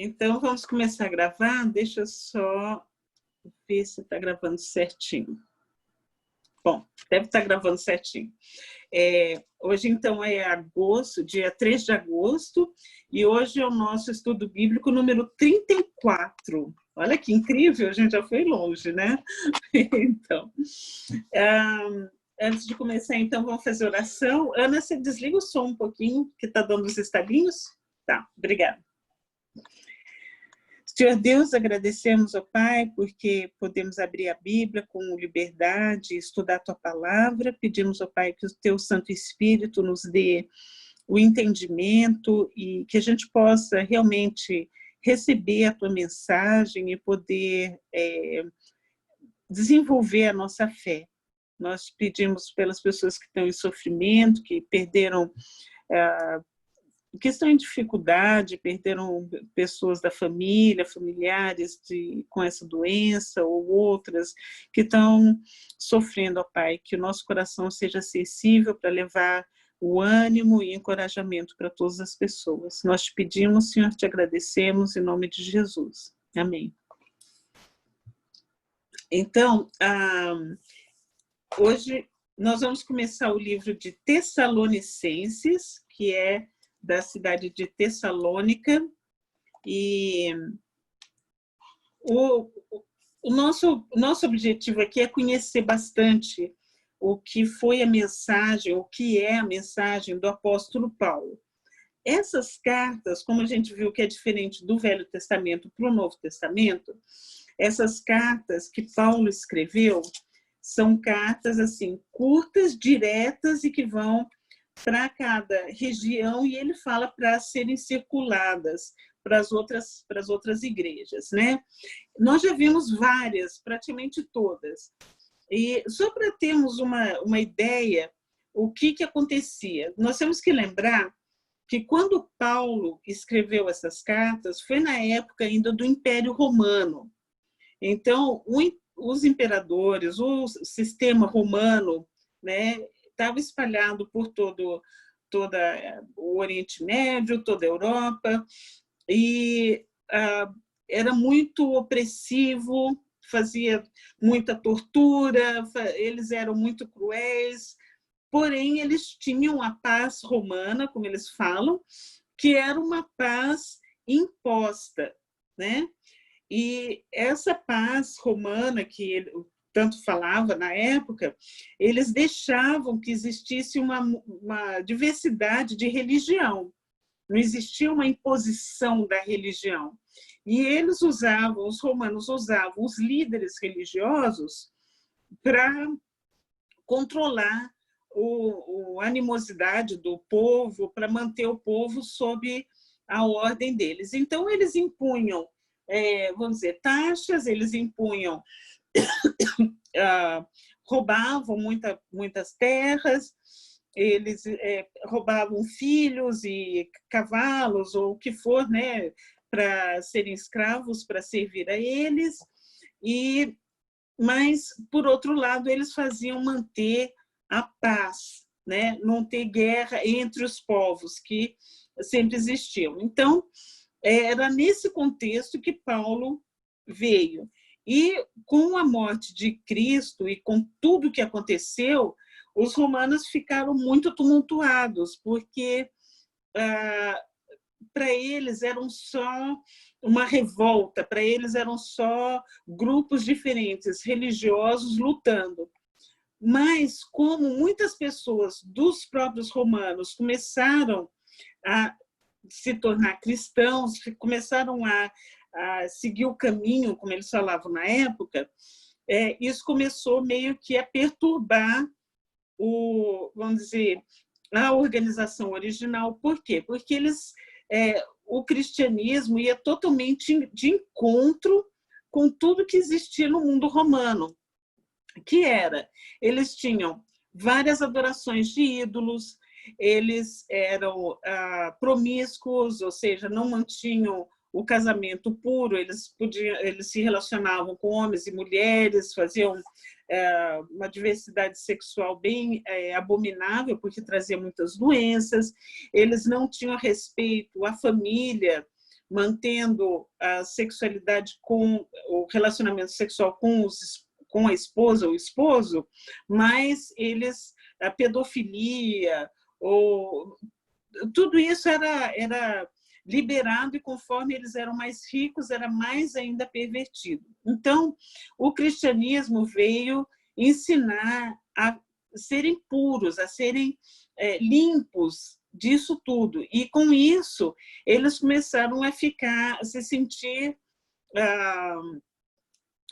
Então, vamos começar a gravar. Deixa eu só ver se está gravando certinho. Bom, deve estar gravando certinho. Hoje, então, é agosto, dia 3 de agosto, e hoje é o nosso estudo bíblico número 34. Olha que incrível, a gente já foi longe, né? Então, antes de começar, então, vamos fazer oração. Ana, você desliga o som um pouquinho, que está dando os estalinhos? Tá, obrigada. Senhor Deus, agradecemos ao Pai porque podemos abrir a Bíblia com liberdade, estudar a Tua Palavra. Pedimos ao Pai que o Teu Santo Espírito nos dê o entendimento e que a gente possa realmente receber a Tua mensagem e poder desenvolver a nossa fé. Nós pedimos pelas pessoas que estão em sofrimento, que perderam... que estão em dificuldade, perderam pessoas da família, familiares com essa doença, ou outras que estão sofrendo, ó Pai, que o nosso coração seja acessível para levar o ânimo e encorajamento para todas as pessoas. Nós te pedimos, Senhor, te agradecemos, em nome de Jesus. Amém. Então, hoje nós vamos começar o livro de Tessalonicenses, que é da cidade de Tessalônica, e o nosso objetivo aqui é conhecer bastante o que foi a mensagem, o que é a mensagem do apóstolo Paulo. Essas cartas, como a gente viu que é diferente do Velho Testamento para o Novo Testamento, essas cartas que Paulo escreveu são cartas assim curtas, diretas e que vão para cada região, e ele fala para serem circuladas para as outras igrejas, né? Nós já vimos várias, praticamente todas. E só para termos uma ideia, o que acontecia? Nós temos que lembrar que quando Paulo escreveu essas cartas, foi na época ainda do Império Romano. Então, os imperadores, o sistema romano, né, estava espalhado por todo o Oriente Médio, toda a Europa, e era muito opressivo, fazia muita tortura, eles eram muito cruéis, porém eles tinham a paz romana, como eles falam, que era uma paz imposta, né? E essa paz romana que ele tanto falava na época, eles deixavam que existisse uma diversidade de religião. Não existia uma imposição da religião. E eles usavam, os romanos usavam os líderes religiosos para controlar a animosidade do povo, para manter o povo sob a ordem deles. Então, eles impunham, vamos dizer, taxas, eles impunham... roubavam muitas terras, eles roubavam filhos e cavalos, ou o que for, né, para serem escravos, para servir a eles, mas, por outro lado, eles faziam manter a paz, né, não ter guerra entre os povos, que sempre existiam. Então, era nesse contexto que Paulo veio. E com a morte de Cristo e com tudo que aconteceu, os romanos ficaram muito tumultuados, porque para eles eram só uma revolta, para eles eram só grupos diferentes, religiosos lutando. Mas como muitas pessoas dos próprios romanos começaram a se tornar cristãos, começaram a seguir o caminho, como eles falavam na época, isso começou meio que a perturbar vamos dizer, a organização original. Por quê? Porque o cristianismo ia totalmente de encontro com tudo que existia no mundo romano, que eles tinham várias adorações de ídolos, eles eram promíscuos, ou seja, não mantinham o casamento puro, eles se relacionavam com homens e mulheres, faziam uma diversidade sexual bem abominável, porque trazia muitas doenças, eles não tinham respeito à família, mantendo a sexualidade com o relacionamento sexual com a esposa ou o esposo, mas a pedofilia, tudo isso era liberado, e conforme eles eram mais ricos, era mais ainda pervertido. Então, o cristianismo veio ensinar a serem puros, a serem limpos disso tudo. E, com isso, eles começaram a se sentir,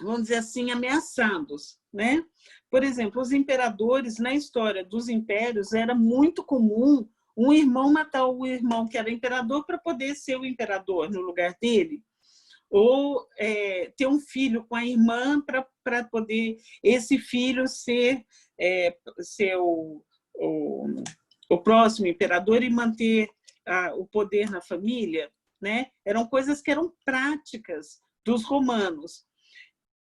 vamos dizer assim, ameaçados, né? Por exemplo, os imperadores, na história dos impérios, era muito comum um irmão matar o irmão que era imperador para poder ser o imperador no lugar dele, ou ter um filho com a irmã para poder esse filho ser o próximo imperador e manter o poder na família, né? Eram coisas que eram práticas dos romanos.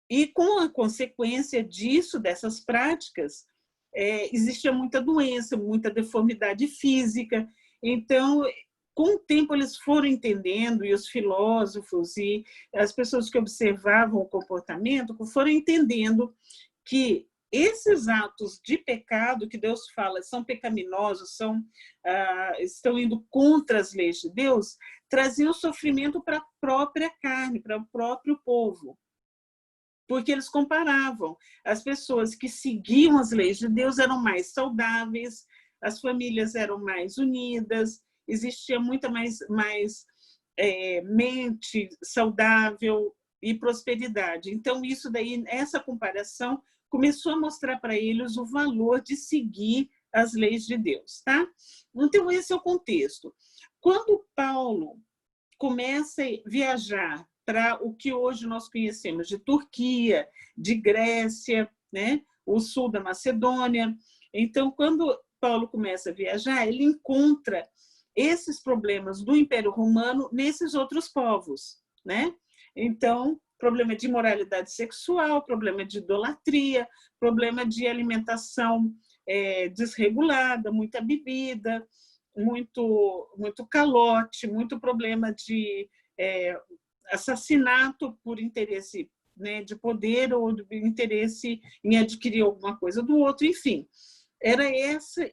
E, com a consequência disso, dessas práticas, existia muita doença, muita deformidade física. Então, com o tempo, eles foram entendendo, e os filósofos e as pessoas que observavam o comportamento foram entendendo que esses atos de pecado que Deus fala são pecaminosos, estão indo contra as leis de Deus, traziam sofrimento para a própria carne, para o próprio povo. Porque eles comparavam. As pessoas que seguiam as leis de Deus eram mais saudáveis, as famílias eram mais unidas, existia muita mais mente saudável e prosperidade. Então, isso daí, essa comparação começou a mostrar para eles o valor de seguir as leis de Deus, tá? Então, esse é o contexto. Quando Paulo começa a viajar para o que hoje nós conhecemos de Turquia, de Grécia, né? O sul da Macedônia. Então, quando Paulo começa a viajar, ele encontra esses problemas do Império Romano nesses outros povos, né? Então, problema de imoralidade sexual, problema de idolatria, problema de alimentação desregulada, muita bebida, muito calote, muito problema de assassinato por interesse, né, de poder ou de interesse em adquirir alguma coisa do outro, enfim. Era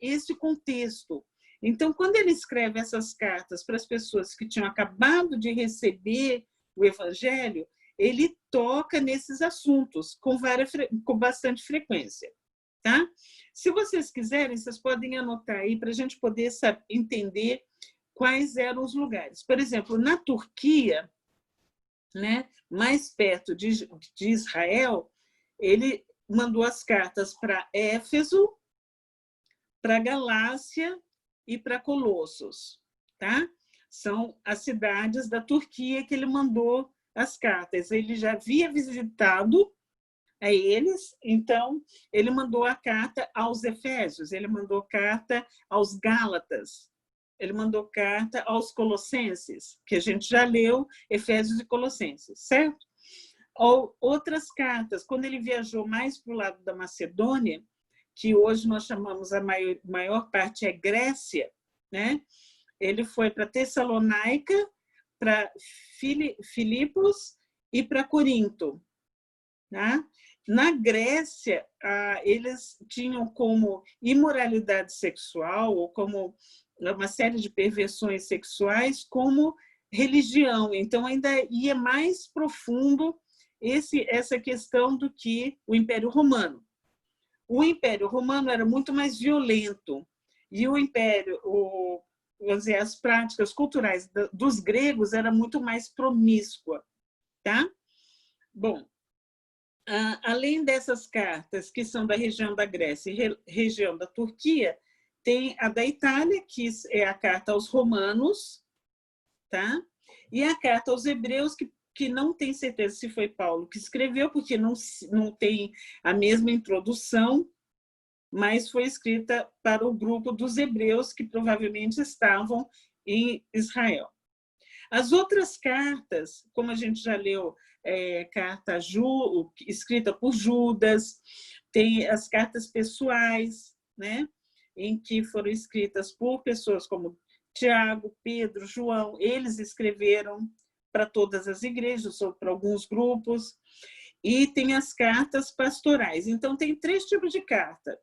esse contexto. Então, quando ele escreve essas cartas para as pessoas que tinham acabado de receber o Evangelho, ele toca nesses assuntos com bastante frequência. Tá? Se vocês quiserem, vocês podem anotar aí para a gente poder entender quais eram os lugares. Por exemplo, na Turquia, né, mais perto de Israel, ele mandou as cartas para Éfeso, para Galácia e para Colossos. Tá? São as cidades da Turquia que ele mandou as cartas. Ele já havia visitado a eles, então ele mandou a carta aos Efésios, ele mandou carta aos Gálatas, ele mandou carta aos Colossenses, que a gente já leu, Efésios e Colossenses, certo? Ou outras cartas, quando ele viajou mais para o lado da Macedônia, que hoje nós chamamos a maior parte é Grécia, né? Ele foi para Tessalônica, para Filipos e para Corinto. Tá? Na Grécia, eles tinham como imoralidade sexual, ou como uma série de perversões sexuais, como religião. Então, ainda ia mais profundo essa questão do que o Império Romano. O Império Romano era muito mais violento, e vamos dizer, as práticas culturais dos gregos era muito mais promíscua. Tá? Bom, além dessas cartas, que são da região da Grécia e região da Turquia, tem a da Itália, que é a carta aos romanos, tá? E a carta aos hebreus, que não tem certeza se foi Paulo que escreveu, porque não tem a mesma introdução, mas foi escrita para o grupo dos hebreus, que provavelmente estavam em Israel. As outras cartas, como a gente já leu, carta escrita por Judas, tem as cartas pessoais, né, em que foram escritas por pessoas como Tiago, Pedro, João, eles escreveram para todas as igrejas, ou para alguns grupos, e tem as cartas pastorais. Então, tem 3 tipos de carta,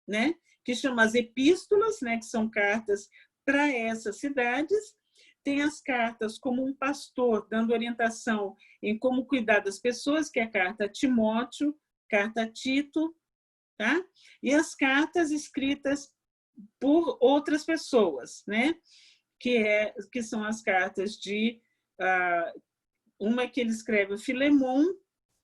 né? Que chamam as epístolas, né? Que são cartas para essas cidades. Tem as cartas como um pastor, dando orientação em como cuidar das pessoas, que é a carta a Timóteo, carta a Tito, tá? E as cartas escritas por outras pessoas, né? Que são as cartas de... uma que ele escreve Filemon,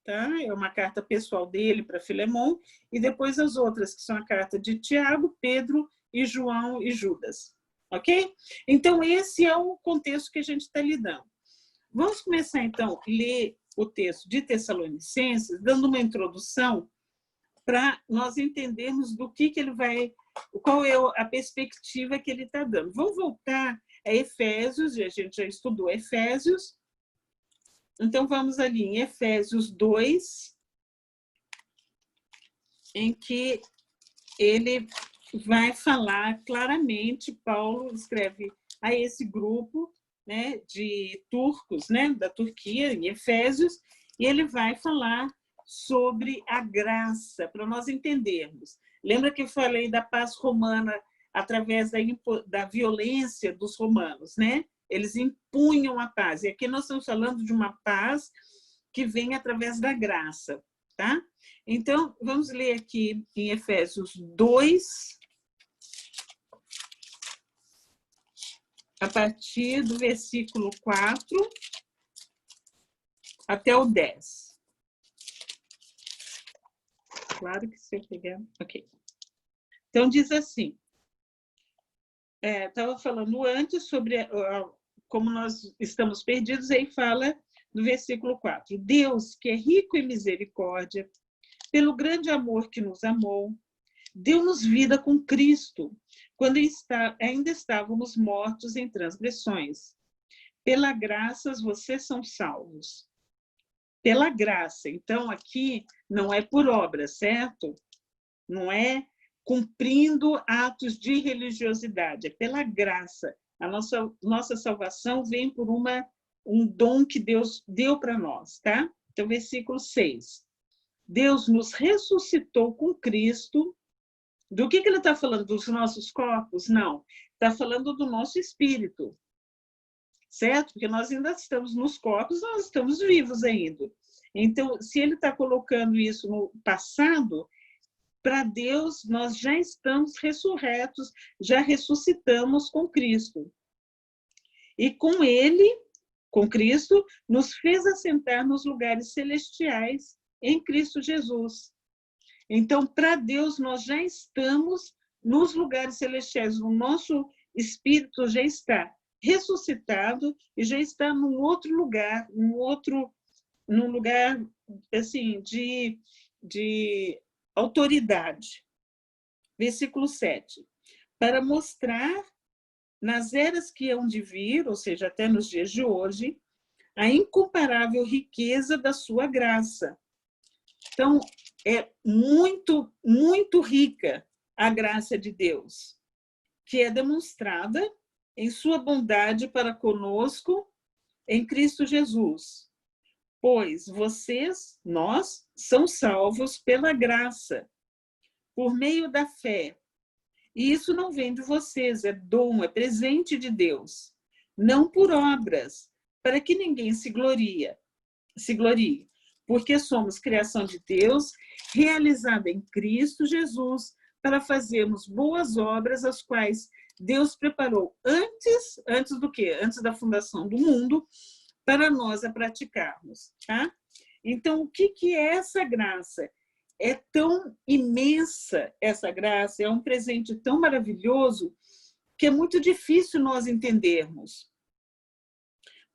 tá? É uma carta pessoal dele para Filemon, e depois as outras, que são a carta de Tiago, Pedro e João e Judas. Ok? Então, esse é o contexto que a gente está lidando. Vamos começar, então, a ler o texto de Tessalonicenses, dando uma introdução para nós entendermos do que ele vai... Qual é a perspectiva que ele está dando. Vamos voltar a Efésios, a gente já estudou Efésios. Então, vamos ali em Efésios 2, em que ele vai falar claramente, Paulo escreve a esse grupo, né, de turcos, né, da Turquia, em Efésios, e ele vai falar sobre a graça, para nós entendermos. Lembra que eu falei da paz romana através da violência dos romanos, né? Eles impunham a paz. E aqui nós estamos falando de uma paz que vem através da graça, tá? Então, vamos ler aqui em Efésios 2, a partir do versículo 4 até o 10. Claro que se eu pegar... Ok. Então, diz assim, estava falando antes sobre como nós estamos perdidos, aí fala no versículo 4. Deus, que é rico em misericórdia, pelo grande amor que nos amou, deu-nos vida com Cristo, quando ainda estávamos mortos em transgressões. Pela graça vocês são salvos. Pela graça. Então, aqui não é por obra, certo? Não é cumprindo atos de religiosidade, é pela graça. A nossa salvação vem por um dom que Deus deu para nós, tá? Então, versículo 6. Deus nos ressuscitou com Cristo. Do que ele está falando? Dos nossos corpos? Não. Está falando do nosso espírito, certo? Porque nós ainda estamos nos corpos, nós estamos vivos ainda. Então, se ele está colocando isso no passado, para Deus, nós já estamos ressurretos, já ressuscitamos com Cristo. E com ele, com Cristo, nos fez assentar nos lugares celestiais em Cristo Jesus. Então, para Deus, nós já estamos nos lugares celestiais. O nosso espírito já está ressuscitado e já está num outro lugar, num lugar assim, de autoridade. Versículo 7. Para mostrar nas eras que hão de vir, ou seja, até nos dias de hoje, a incomparável riqueza da sua graça. Então, é muito, muito rica a graça de Deus, que é demonstrada em sua bondade para conosco em Cristo Jesus. Pois nós, são salvos pela graça, por meio da fé. E isso não vem de vocês, é dom, é presente de Deus, não por obras, para que ninguém se glorie, porque somos criação de Deus, realizada em Cristo Jesus, para fazermos boas obras, as quais Deus preparou antes do quê? Antes da fundação do mundo, para nós a praticarmos, tá? Então, o que é essa graça? É tão imensa essa graça, é um presente tão maravilhoso, que é muito difícil nós entendermos.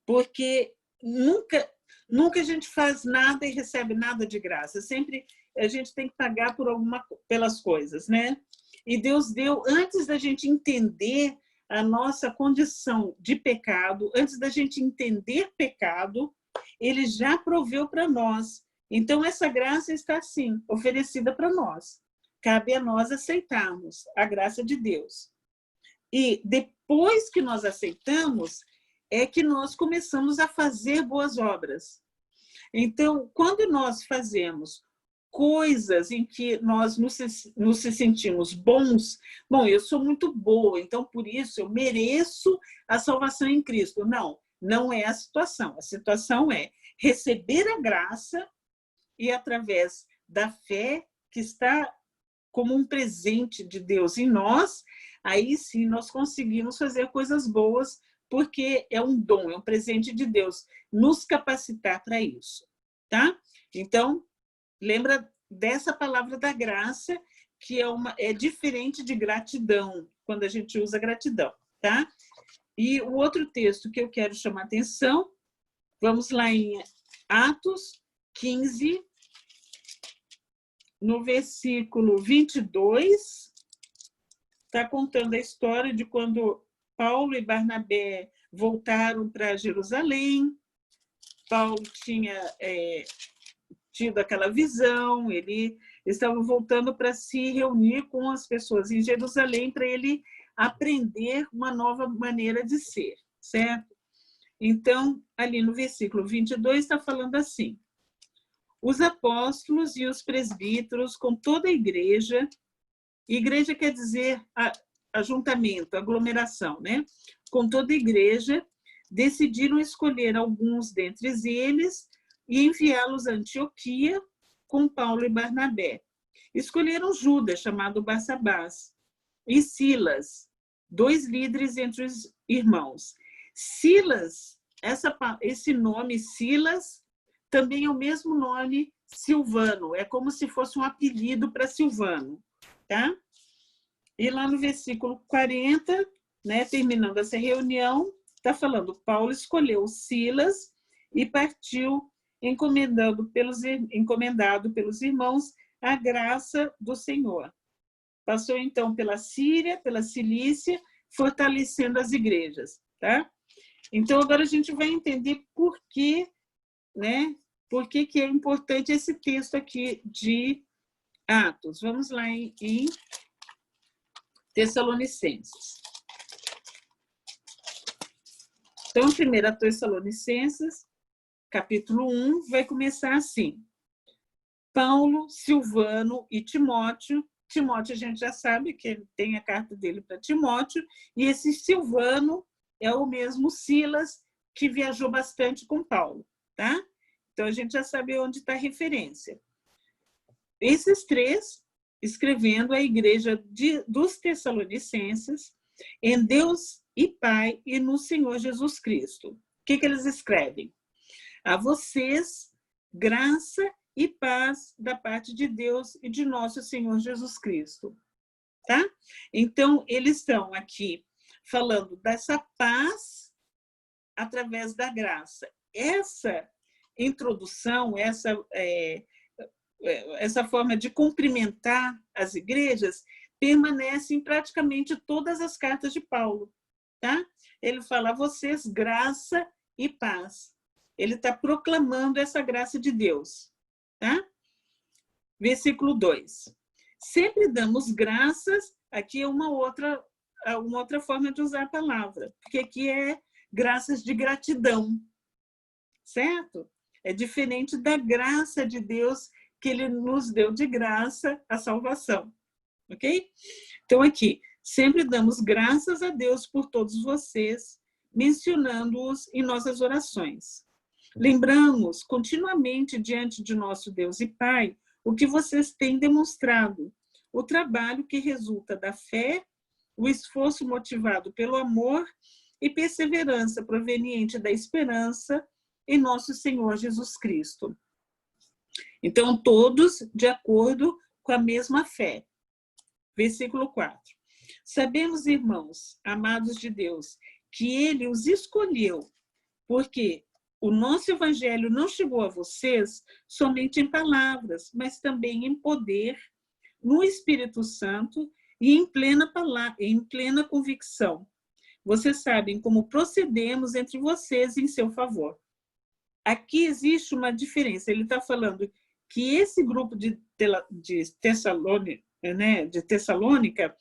Porque nunca a gente faz nada e recebe nada de graça. Sempre a gente tem que pagar pelas coisas, né? E Deus deu, antes da gente entender a nossa condição de pecado, antes da gente entender pecado, ele já proveu para nós. Então, essa graça está, assim, oferecida para nós. Cabe a nós aceitarmos a graça de Deus. E depois que nós aceitamos, é que nós começamos a fazer boas obras. Então, quando nós fazemos coisas em que nós nos sentimos bons, bom, eu sou muito boa, então por isso eu mereço a salvação em Cristo. Não, não é a situação. A situação é receber a graça e através da fé que está como um presente de Deus em nós, aí sim nós conseguimos fazer coisas boas, porque é um dom, é um presente de Deus, nos capacitar para isso, tá? Então, lembra dessa palavra da graça, que é diferente de gratidão, quando a gente usa gratidão, tá? E o outro texto que eu quero chamar a atenção, vamos lá em Atos 15, no versículo 22, está contando a história de quando Paulo e Barnabé voltaram para Jerusalém. Paulo tinha tido aquela visão, ele estava voltando para se reunir com as pessoas em Jerusalém para ele aprender uma nova maneira de ser, certo? Então, ali no versículo 22 está falando assim: os apóstolos e os presbíteros com toda a igreja quer dizer ajuntamento, aglomeração, né? Com toda a igreja, decidiram escolher alguns dentre eles e enviá-los a Antioquia com Paulo e Barnabé. Escolheram Judas, chamado Barsabás, e Silas, 2 líderes entre os irmãos. Silas, esse nome Silas, também é o mesmo nome Silvano, é como se fosse um apelido para Silvano, tá? E lá no versículo 40, né, terminando essa reunião, está falando, Paulo escolheu Silas e partiu encomendado pelos irmãos a graça do Senhor. Passou então pela Síria, pela Cilícia, fortalecendo as igrejas, tá? Então agora a gente vai entender por que, né? Por que é importante esse texto aqui de Atos? Vamos lá em Tessalonicenses. Então, 1 Tessalonicenses, capítulo 1, vai começar assim. Paulo, Silvano e Timóteo. Timóteo a gente já sabe que ele tem a carta dele para Timóteo, e esse Silvano é o mesmo Silas que viajou bastante com Paulo, tá? Então, a gente já sabe onde está a referência. Esses 3, escrevendo a igreja dos Tessalonicenses, em Deus e Pai e no Senhor Jesus Cristo. O que eles escrevem? A vocês, graça e paz da parte de Deus e de nosso Senhor Jesus Cristo. Tá? Então, eles estão aqui falando dessa paz através da graça. Essa introdução, essa forma de cumprimentar as igrejas permanece em praticamente todas as cartas de Paulo. Tá? Ele fala a vocês graça e paz. Ele está proclamando essa graça de Deus. Tá? Versículo 2. Sempre damos graças, aqui é uma outra forma de usar a palavra, porque aqui é graças de gratidão, certo? É diferente da graça de Deus que ele nos deu de graça a salvação, ok? Então aqui, sempre damos graças a Deus por todos vocês, mencionando-os em nossas orações. Lembramos continuamente diante de nosso Deus e Pai o que vocês têm demonstrado, o trabalho que resulta da fé, o esforço motivado pelo amor e perseverança proveniente da esperança em nosso Senhor Jesus Cristo. Então, todos de acordo com a mesma fé. Versículo 4. Sabemos, irmãos, amados de Deus, que Ele os escolheu, porque o nosso evangelho não chegou a vocês somente em palavras, mas também em poder, no Espírito Santo e em plena convicção. Vocês sabem como procedemos entre vocês em seu favor. Aqui existe uma diferença. Ele está falando que esse grupo de Tessalônica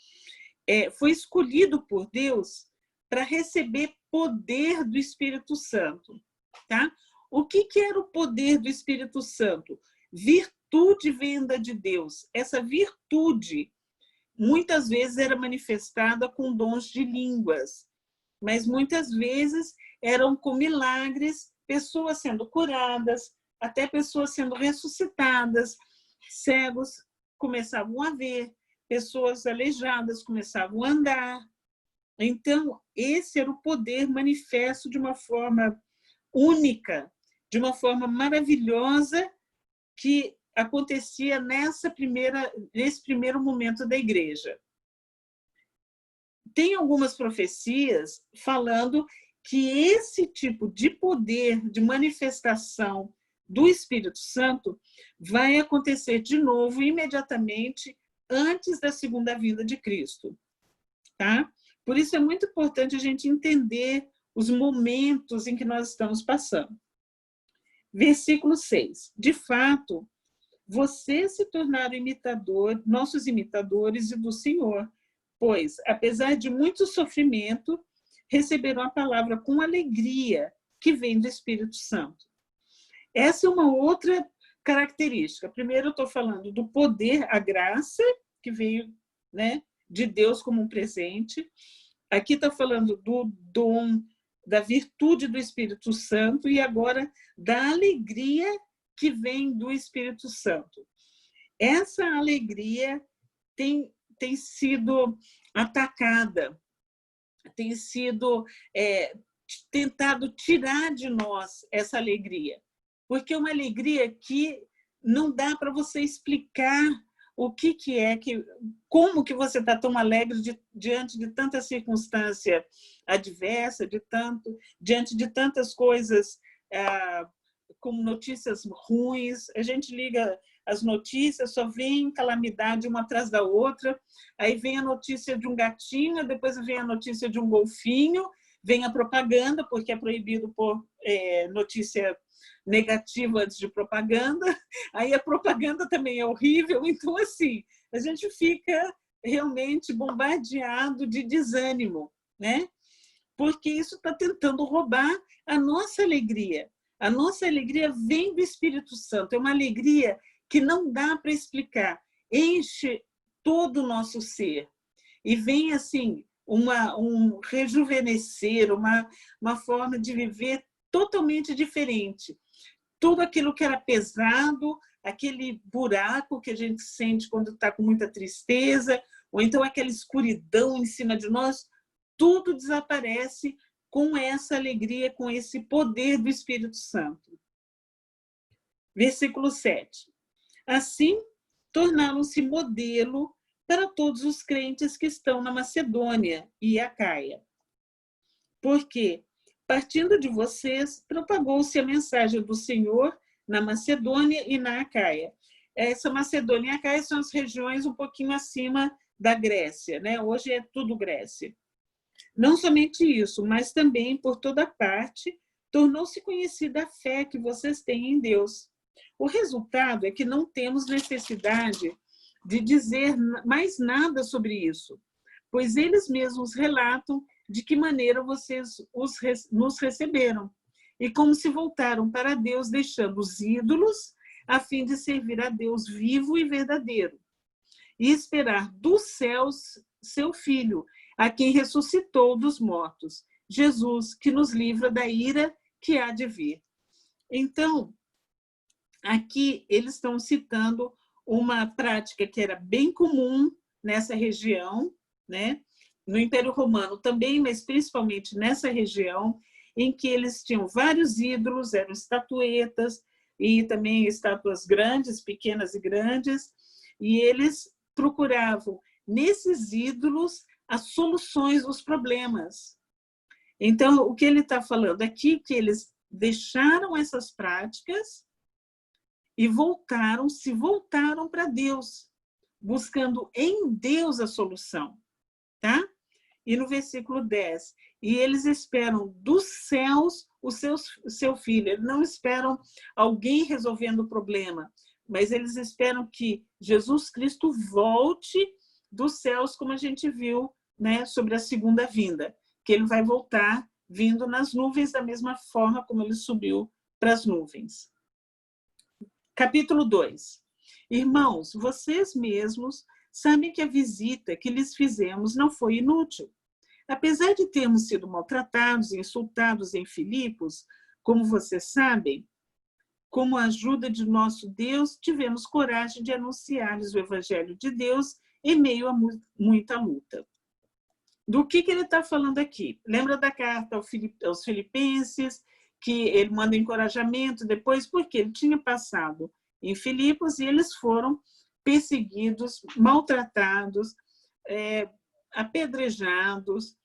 foi escolhido por Deus para receber poder do Espírito Santo. Tá? O que era o poder do Espírito Santo? Virtude vinda de Deus. Essa virtude muitas vezes era manifestada com dons de línguas, mas muitas vezes eram com milagres, pessoas sendo curadas, até pessoas sendo ressuscitadas, cegos começavam a ver, pessoas aleijadas começavam a andar. Então, esse era o poder manifesto de uma forma única, de uma forma maravilhosa, que acontecia nesse primeiro momento da igreja. Tem algumas profecias falando que esse tipo de poder, de manifestação do Espírito Santo, vai acontecer de novo, imediatamente, antes da segunda vinda de Cristo. Tá? Por isso é muito importante a gente entender os momentos em que nós estamos passando. Versículo 6. De fato, vocês se tornaram nossos imitadores e do Senhor, pois, apesar de muito sofrimento, receberam a palavra com alegria que vem do Espírito Santo. Essa é uma outra característica. Primeiro, eu estou falando do poder, a graça, que veio, né, de Deus como um presente. Aqui está falando do dom, da virtude do Espírito Santo, e agora da alegria que vem do Espírito Santo. Essa alegria tem sido atacada, tem sido tentado tirar de nós essa alegria, porque é uma alegria que não dá para você explicar o que é, como que você está tão alegre diante de tanta circunstância adversa, diante de tantas coisas, como notícias ruins. A gente liga as notícias, só vem calamidade uma atrás da outra, aí vem a notícia de um gatinho, depois vem a notícia de um golfinho, vem a propaganda, porque é proibido pôr notícia negativa antes de propaganda, aí a propaganda também é horrível. Então, assim, a gente fica realmente bombardeado de desânimo, né? Porque isso está tentando roubar a nossa alegria. A nossa alegria vem do Espírito Santo, é uma alegria que não dá para explicar, enche todo o nosso ser. E vem, assim, um rejuvenescer, uma forma de viver totalmente diferente. Tudo aquilo que era pesado, aquele buraco que a gente sente quando está com muita tristeza, ou então aquela escuridão em cima de nós, tudo desaparece com essa alegria, com esse poder do Espírito Santo. Versículo 7. Assim, tornaram-se modelo para todos os crentes que estão na Macedônia e Acaia. Porque, partindo de vocês, propagou-se a mensagem do Senhor na Macedônia e na Acaia. Essa Macedônia e Acaia são as regiões um pouquinho acima da Grécia, né? Hoje é tudo Grécia. Não somente isso, mas também, por toda parte, tornou-se conhecida a fé que vocês têm em Deus. O resultado é que não temos necessidade de dizer mais nada sobre isso, pois eles mesmos relatam de que maneira vocês nos receberam e como se voltaram para Deus, deixando os ídolos, a fim de servir a Deus vivo e verdadeiro, e esperar dos céus seu Filho, a quem ressuscitou dos mortos, Jesus, que nos livra da ira que há de vir. Então, aqui eles estão citando uma prática que era bem comum nessa região, né? No Império Romano também, mas principalmente nessa região, em que eles tinham vários ídolos, eram estatuetas, e também estátuas grandes, pequenas e grandes, e eles procuravam nesses ídolos as soluções dos problemas. Então, o que ele está falando aqui, que eles deixaram essas práticas e se voltaram para Deus, buscando em Deus a solução. Tá? E no versículo 10, e eles esperam dos céus o seu Filho. Eles não esperam alguém resolvendo o problema, mas eles esperam que Jesus Cristo volte dos céus, como a gente viu, né, sobre a segunda vinda, que ele vai voltar vindo nas nuvens da mesma forma como ele subiu para as nuvens. Capítulo 2. Irmãos, vocês mesmos sabem que a visita que lhes fizemos não foi inútil. Apesar de termos sido maltratados e insultados em Filipos, como vocês sabem, como a ajuda de nosso Deus, tivemos coragem de anunciar-lhes o Evangelho de Deus em meio a muita luta. Do que ele está falando aqui? Lembra da carta aos Filipenses, que ele manda encorajamento depois, porque ele tinha passado em Filipos e eles foram perseguidos, maltratados, apedrejados.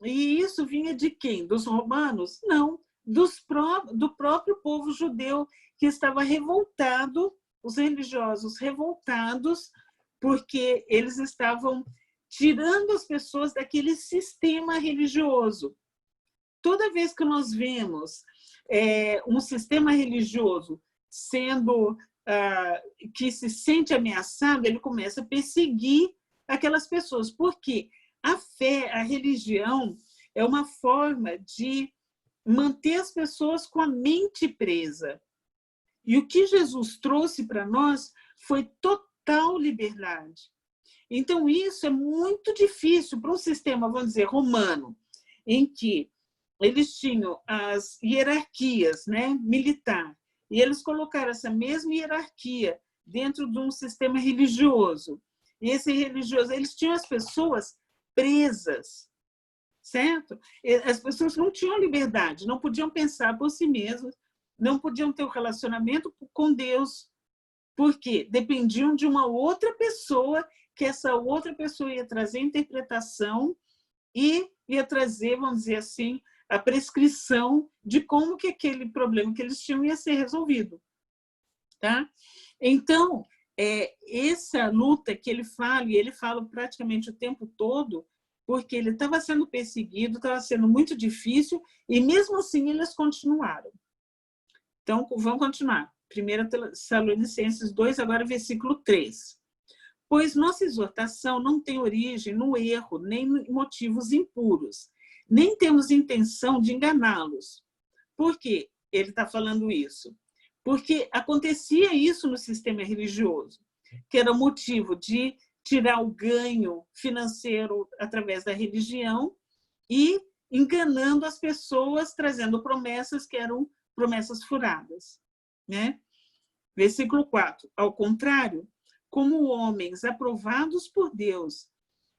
E isso vinha de quem? Dos romanos? Não, do próprio povo judeu, que estava revoltado, os religiosos revoltados, porque eles estavam tirando as pessoas daquele sistema religioso. Toda vez que nós vemos um sistema religioso sendo que se sente ameaçado, ele começa a perseguir aquelas pessoas. Por quê? A fé, a religião, é uma forma de manter as pessoas com a mente presa. E o que Jesus trouxe para nós foi total liberdade. Então, isso é muito difícil para um sistema, vamos dizer, romano, em que eles tinham as hierarquias, né, militar, e eles colocaram essa mesma hierarquia dentro de um sistema religioso. E esse religioso, eles tinham as pessoas presas, certo? As pessoas não tinham liberdade, não podiam pensar por si mesmas, não podiam ter um relacionamento com Deus, porque dependiam de uma outra pessoa, que essa outra pessoa ia trazer interpretação e ia trazer, vamos dizer assim, a prescrição de como que aquele problema que eles tinham ia ser resolvido. Tá? Então, essa luta que ele fala, e ele fala praticamente o tempo todo, porque ele estava sendo perseguido, estava sendo muito difícil, e mesmo assim eles continuaram. Então, vamos continuar. 1 Tessalonicenses 2, agora versículo 3. Pois nossa exortação não tem origem no erro, nem em motivos impuros, nem temos intenção de enganá-los. Por que ele está falando isso? Porque acontecia isso no sistema religioso, que era motivo de tirar o ganho financeiro através da religião e enganando as pessoas, trazendo promessas que eram promessas furadas. Né? Versículo 4. Ao contrário, como homens aprovados por Deus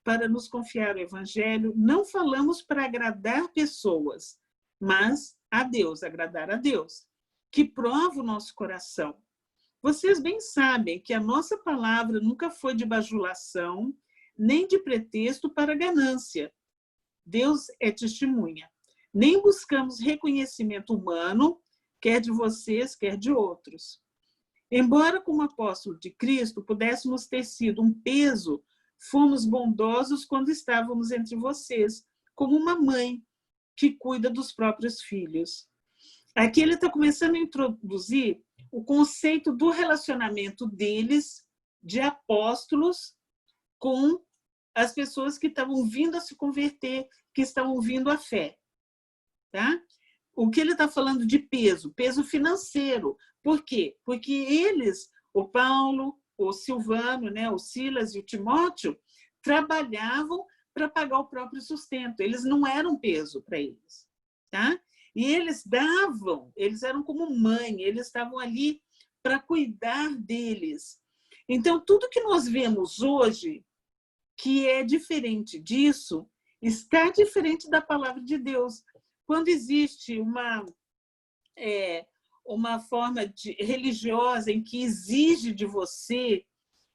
para nos confiar o Evangelho, não falamos para agradar pessoas, mas a Deus, agradar a Deus, que prova o nosso coração. Vocês bem sabem que a nossa palavra nunca foi de bajulação, nem de pretexto para ganância. Deus é testemunha. Nem buscamos reconhecimento humano, quer de vocês, quer de outros. Embora, como apóstolo de Cristo, pudéssemos ter sido um peso, fomos bondosos quando estávamos entre vocês, como uma mãe que cuida dos próprios filhos. Aqui ele está começando a introduzir o conceito do relacionamento deles, de apóstolos, com as pessoas que estavam vindo a se converter, que estavam vindo à fé. Tá? O que ele está falando de peso? Peso financeiro. Por quê? Porque eles, o Paulo, o Silvano, né, o Silas e o Timóteo, trabalhavam para pagar o próprio sustento. Eles não eram peso para eles. Tá? E eles davam, eles eram como mãe, eles estavam ali para cuidar deles. Então, tudo que nós vemos hoje, que é diferente disso, está diferente da palavra de Deus. Quando existe uma forma religiosa em que exige de você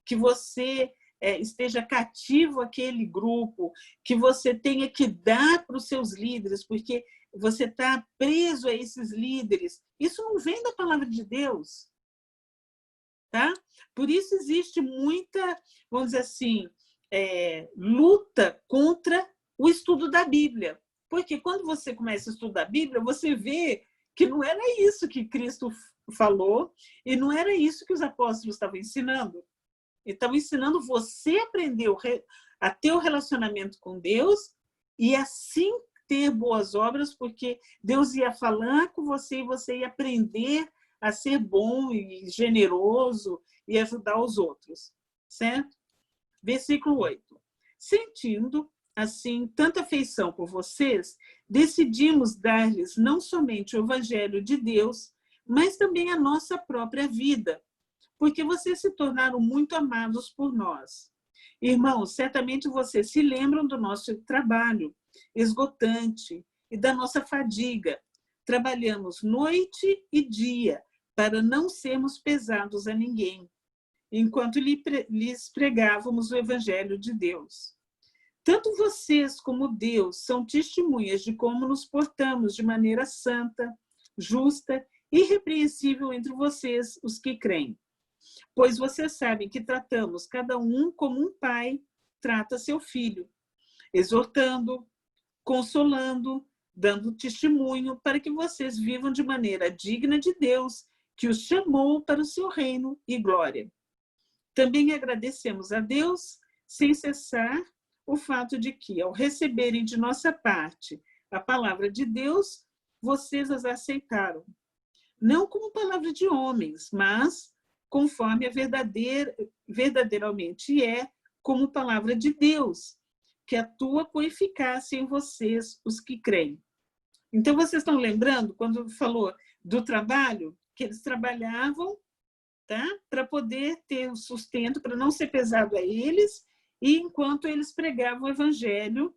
que você esteja cativo àquele grupo, que você tenha que dar para os seus líderes, porque você está preso a esses líderes. Isso não vem da palavra de Deus. Tá? Por isso existe muita, vamos dizer assim, luta contra o estudo da Bíblia. Porque quando você começa a estudar a Bíblia, você vê que não era isso que Cristo falou e não era isso que os apóstolos estavam ensinando. Estavam ensinando você a aprender a ter o relacionamento com Deus e assim ter boas obras, porque Deus ia falar com você e você ia aprender a ser bom e generoso e ajudar os outros, certo? Versículo 8. Sentindo, assim, tanta afeição por vocês, decidimos dar-lhes não somente o evangelho de Deus, mas também a nossa própria vida, porque vocês se tornaram muito amados por nós. Irmãos, certamente vocês se lembram do nosso trabalho esgotante e da nossa fadiga. Trabalhamos noite e dia para não sermos pesados a ninguém, enquanto lhes pregávamos o evangelho de Deus. Tanto vocês como Deus são testemunhas de como nos portamos de maneira santa, justa e irrepreensível entre vocês, os que creem. Pois vocês sabem que tratamos cada um como um pai trata seu filho, exortando, consolando, dando testemunho para que vocês vivam de maneira digna de Deus, que os chamou para o seu reino e glória. Também agradecemos a Deus, sem cessar, o fato de que, ao receberem de nossa parte a palavra de Deus, vocês as aceitaram. Não como palavra de homens, mas conforme a verdadeiramente é, como palavra de Deus, que atua com eficácia em vocês, os que creem. Então, vocês estão lembrando, quando falou do trabalho, que eles trabalhavam, tá? Para poder ter o sustento, para não ser pesado a eles, e enquanto eles pregavam o evangelho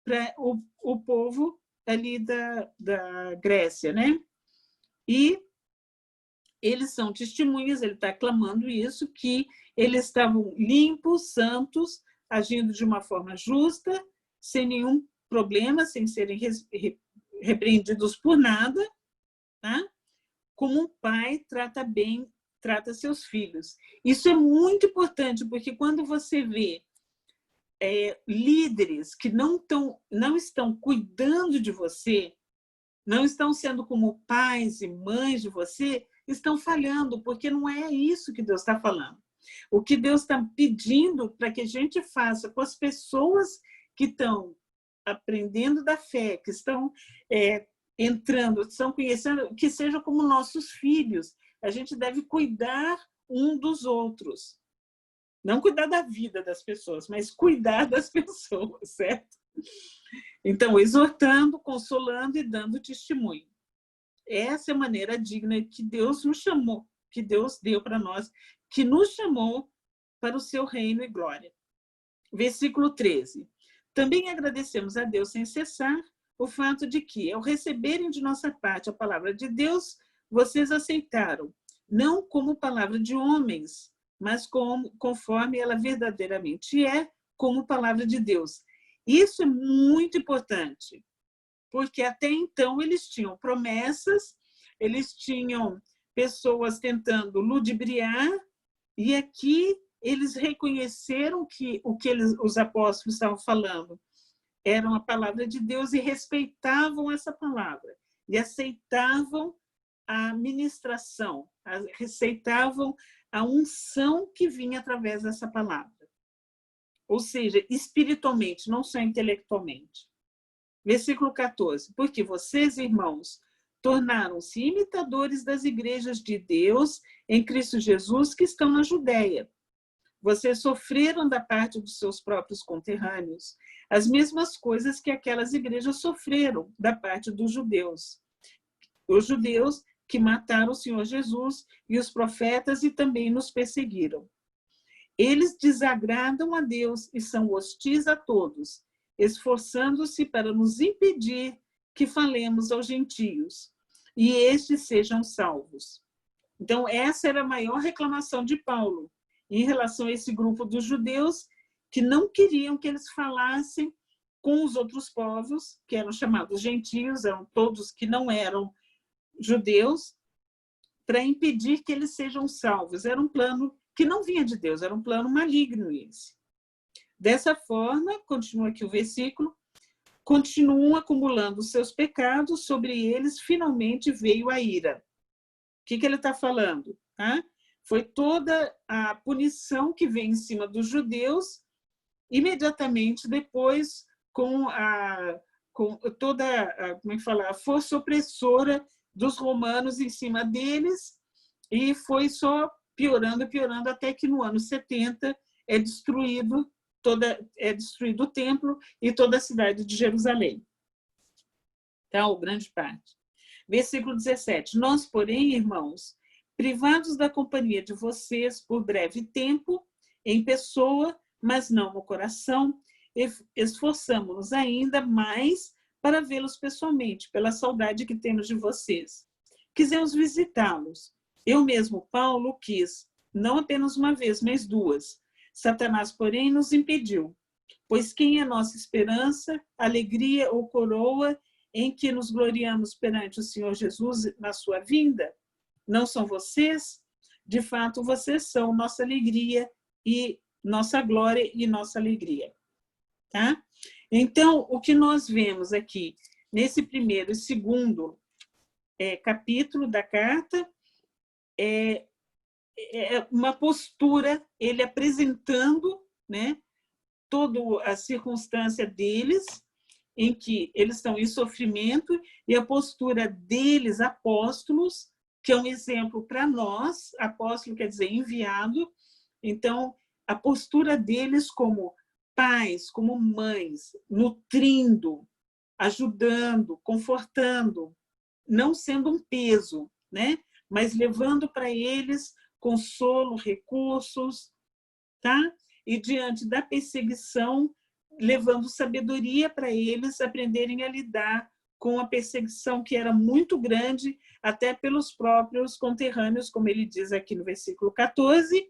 para o povo ali da Grécia, né? E eles são testemunhas, ele está clamando isso, que eles estavam limpos, santos, agindo de uma forma justa, sem nenhum problema, sem serem repreendidos por nada, tá? Como um pai trata seus filhos. Isso é muito importante, porque quando você vê líderes que não estão cuidando de você, não estão sendo como pais e mães de você, estão falhando, porque não é isso que Deus está falando. O que Deus está pedindo para que a gente faça com as pessoas que estão aprendendo da fé, que estão entrando, estão conhecendo, que sejam como nossos filhos. A gente deve cuidar um dos outros. Não cuidar da vida das pessoas, mas cuidar das pessoas, certo? Então, exortando, consolando e dando testemunho. Essa é a maneira digna que Deus nos chamou, que Deus deu para nós, que nos chamou para o seu reino e glória. Versículo 13. Também agradecemos a Deus sem cessar o fato de que, ao receberem de nossa parte a palavra de Deus, vocês aceitaram, não como palavra de homens, mas conforme ela verdadeiramente é, como palavra de Deus. Isso é muito importante, porque até então eles tinham promessas, eles tinham pessoas tentando ludibriar, e aqui eles reconheceram que o que os apóstolos estavam falando era a palavra de Deus e respeitavam essa palavra, e aceitavam a ministração, aceitavam a unção que vinha através dessa palavra. Ou seja, espiritualmente, não só intelectualmente. Versículo 14. Porque vocês, irmãos, tornaram-se imitadores das igrejas de Deus em Cristo Jesus que estão na Judéia. Vocês sofreram da parte dos seus próprios conterrâneos as mesmas coisas que aquelas igrejas sofreram da parte dos judeus. Os judeus que mataram o Senhor Jesus e os profetas e também nos perseguiram. Eles desagradam a Deus e são hostis a todos, esforçando-se para nos impedir que falemos aos gentios e estes sejam salvos. Então, essa era a maior reclamação de Paulo em relação a esse grupo dos judeus que não queriam que eles falassem com os outros povos, que eram chamados gentios, eram todos que não eram judeus, para impedir que eles sejam salvos. Era um plano que não vinha de Deus, era um plano maligno esse. Dessa forma, continua aqui o versículo, continuam acumulando seus pecados, sobre eles finalmente veio a ira. O que ele está falando? Tá? Foi toda a punição que vem em cima dos judeus, imediatamente depois, com com toda, como é que fala, a força opressora dos romanos em cima deles, e foi só piorando, piorando, até que no ano 70 é destruído o templo e toda a cidade de Jerusalém. Então, grande parte. Versículo 17. Nós, porém, irmãos, privados da companhia de vocês por breve tempo, em pessoa, mas não no coração, esforçamo-nos ainda mais para vê-los pessoalmente, pela saudade que temos de vocês. Quisemos visitá-los. Eu mesmo, Paulo, quis, não apenas uma vez, mas duas. Satanás, porém, nos impediu. Pois quem é nossa esperança, alegria ou coroa em que nos gloriamos perante o Senhor Jesus na sua vinda? Não são vocês? De fato, vocês são nossa alegria e nossa glória e nossa alegria. Tá? Então, o que nós vemos aqui, nesse primeiro e segundo capítulo da carta, é uma postura, ele apresentando, né, toda a circunstância deles, em que eles estão em sofrimento, e a postura deles, apóstolos, que é um exemplo para nós, apóstolo quer dizer enviado, então, a postura deles como pais, como mães, nutrindo, ajudando, confortando, não sendo um peso, né? Mas levando para eles consolo, recursos, tá? E diante da perseguição, levando sabedoria para eles aprenderem a lidar com a perseguição que era muito grande, até pelos próprios conterrâneos, como ele diz aqui no versículo 14,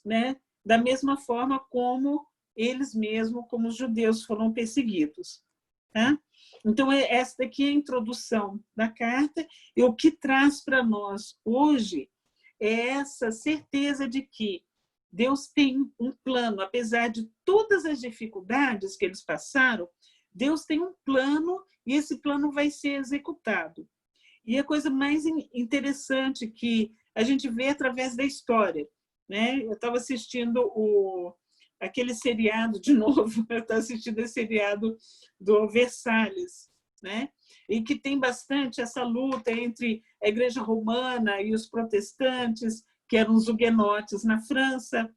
né? Da mesma forma como eles mesmos, como os judeus, foram perseguidos. Tá? Então, essa daqui é a introdução da carta, e o que traz para nós hoje é essa certeza de que Deus tem um plano, apesar de todas as dificuldades que eles passaram, Deus tem um plano e esse plano vai ser executado. E a coisa mais interessante que a gente vê através da história, né? Eu estava assistindo aquele seriado de novo, eu estava assistindo esse seriado do Versalhes, né? E que tem bastante essa luta entre a Igreja Romana e os protestantes, que eram os huguenotes na França.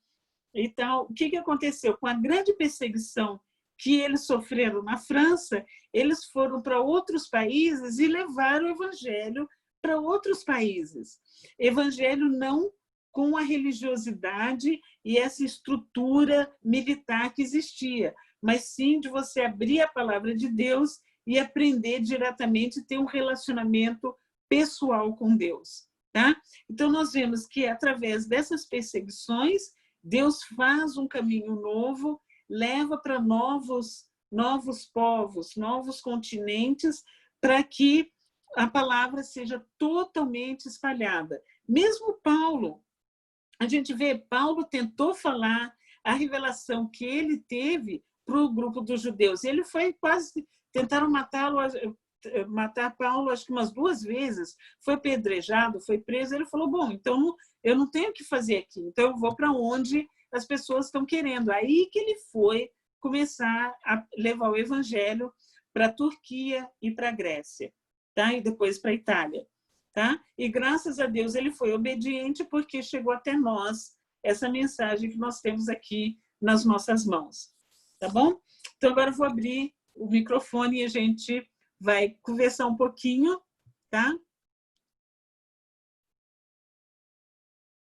Então, o que aconteceu? Com a grande perseguição que eles sofreram na França, eles foram para outros países e levaram o evangelho para outros países. Evangelho não com a religiosidade e essa estrutura militar que existia, mas sim de você abrir a palavra de Deus e aprender diretamente, ter um relacionamento pessoal com Deus. Tá? Então, nós vemos que, através dessas perseguições, Deus faz um caminho novo, leva para novos povos, novos continentes, para que a palavra seja totalmente espalhada. Mesmo Paulo, a gente vê, Paulo tentou falar a revelação que ele teve para o grupo dos judeus. Ele foi quase... Tentaram matar Paulo, acho que umas 2 vezes. Foi apedrejado, foi preso. Ele falou, bom, então eu não tenho o que fazer aqui. Então eu vou para onde as pessoas estão querendo. Aí que ele foi começar a levar o evangelho para a Turquia e para a Grécia, tá? E depois para a Itália. Tá? E graças a Deus ele foi obediente, porque chegou até nós essa mensagem que nós temos aqui nas nossas mãos. Tá bom? Então agora eu vou abrir o microfone e a gente vai conversar um pouquinho, tá?